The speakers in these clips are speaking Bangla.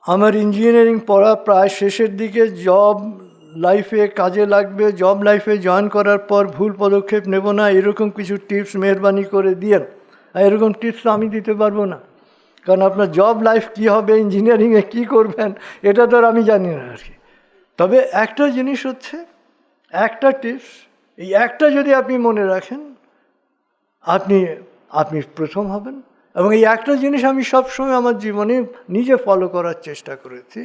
আমার ইঞ্জিনিয়ারিং পড়া প্রায় শেষের দিকে, জব লাইফে কাজে লাগবে, জব লাইফে জয়েন করার পর ভুল পদক্ষেপ নেব না, এরকম কিছু টিপস মেহরবানি করে দিয়েন। আর এরকম টিপস তো আমি দিতে পারবো না, কারণ আপনার জব লাইফ কী হবে, ইঞ্জিনিয়ারিংয়ে কী করবেন, এটা তো আর আমি জানি না আর কি। তবে একটা জিনিস হচ্ছে, একটা টিপস, এই একটা যদি আপনি মনে রাখেন, আপনি প্রথম হবেন। এবং এই একটা জিনিস আমি সবসময় আমার জীবনে নিজে ফলো করার চেষ্টা করেছি,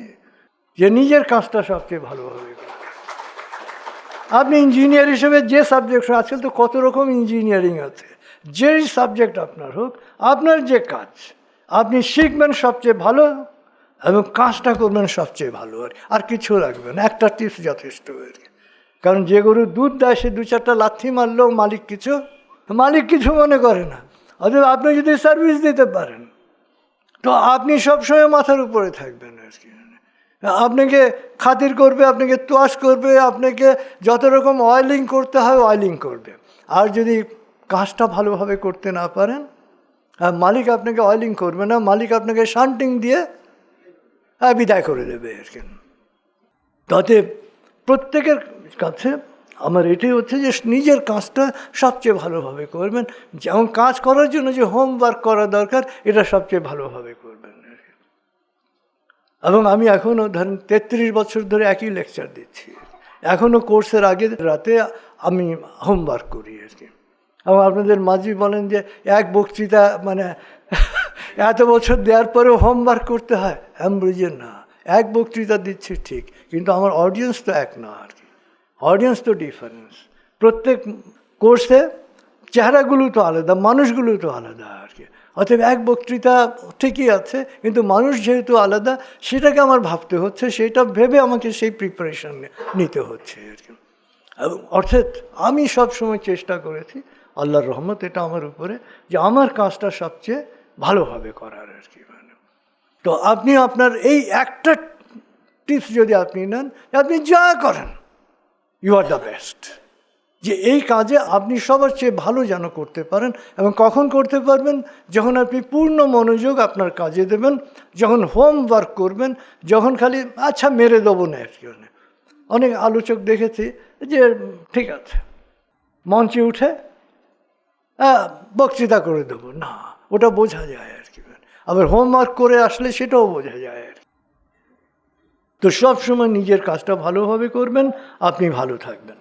যে নিজের কাজটা সবচেয়ে ভালোভাবে করবেন। আপনি ইঞ্জিনিয়ার হিসেবে যে সাবজেক্ট, আজকাল তো কত রকম ইঞ্জিনিয়ারিং আছে, যেই সাবজেক্ট আপনার হোক, আপনার যে কাজ আপনি শিখবেন সবচেয়ে ভালো এবং কাজটা করবেন সবচেয়ে ভালো, আর কিছু লাগবে না। একটা টিপস যথেষ্ট আর কি। কারণ যে গরু দুধ দেয়, সে 2-4টা লাথি মারলেও মালিক কিছু মনে করে না। অতএব আপনি যদি সার্ভিস দিতে পারেন, তো আপনি সবসময় মাথার উপরে থাকবেন আর কি। আপনাকে খাতির করবে, আপনাকে তোয়াশ করবে, আপনাকে যত রকম অয়েলিং করতে হয় অয়েলিং করবে। আর যদি কাজটা ভালোভাবে করতে না পারেন, মালিক আপনাকে অয়েলিং করবে না, মালিক আপনাকে শান্টিং দিয়ে বিদায় করে দেবে আর কি। তাতে প্রত্যেকের কাছে আমার এটাই হচ্ছে যে নিজের কাজটা সবচেয়ে ভালোভাবে করবেন। যেমন কাজ করার জন্য যে হোমওয়ার্ক করা দরকার, এটা সবচেয়ে ভালোভাবে করবেন। এবং আমি এখনও ধরেন 33 বছর ধরে একই লেকচার দিচ্ছি, এখনও কোর্সের আগে রাতে আমি হোমওয়ার্ক করি আর কি। এবং আপনাদের মাঝি বলেন যে এক বক্তৃতা মানে এত বছর দেওয়ার পরেও হোমওয়ার্ক করতে হয়। আমি বলি যে না, এক বক্তৃতা দিচ্ছি ঠিক, কিন্তু আমার অডিয়েন্স তো এক না আর কি, অডিয়েন্স তো ডিফারেন্স। প্রত্যেক কোর্সে চেহারাগুলো তো আলাদা, মানুষগুলো তো আলাদা আর কি। অতএব এক বক্তৃতা ঠিকই আছে, কিন্তু মানুষ যেহেতু আলাদা, সেটাকে আমার ভাবতে হচ্ছে, সেটা ভেবে আমাকে সেই প্রিপারেশন নিতে হচ্ছে আর কি। অর্থাৎ আমি সবসময় চেষ্টা করেছি, আল্লাহর রহমত এটা আমার উপরে, যে আমার কাজটা সবচেয়ে ভালোভাবে করার আর কি। তো আপনি আপনার এই একটা টিপস যদি আপনি নেন, আপনি যা করেন ইউ আর দ্য বেস্ট। যে এই কাজে আপনি সবার চেয়ে ভালো যেন করতে পারেন। এবং কখন করতে পারবেন? যখন আপনি পূর্ণ মনোযোগ আপনার কাজে দেবেন, যখন হোমওয়ার্ক করবেন, যখন খালি আচ্ছা মেরে দেবো না আর কি। অনেক আলোচক দেখেছি যে ঠিক আছে মঞ্চে উঠে বক্তৃতা করে দেবো, না, ওটা বোঝা যায় আর কি। আবার হোমওয়ার্ক করে আসলে সেটাও বোঝা যায় আর কি। তো সবসময় নিজের কাজটা ভালোভাবে করবেন, আপনি ভালো থাকবেন।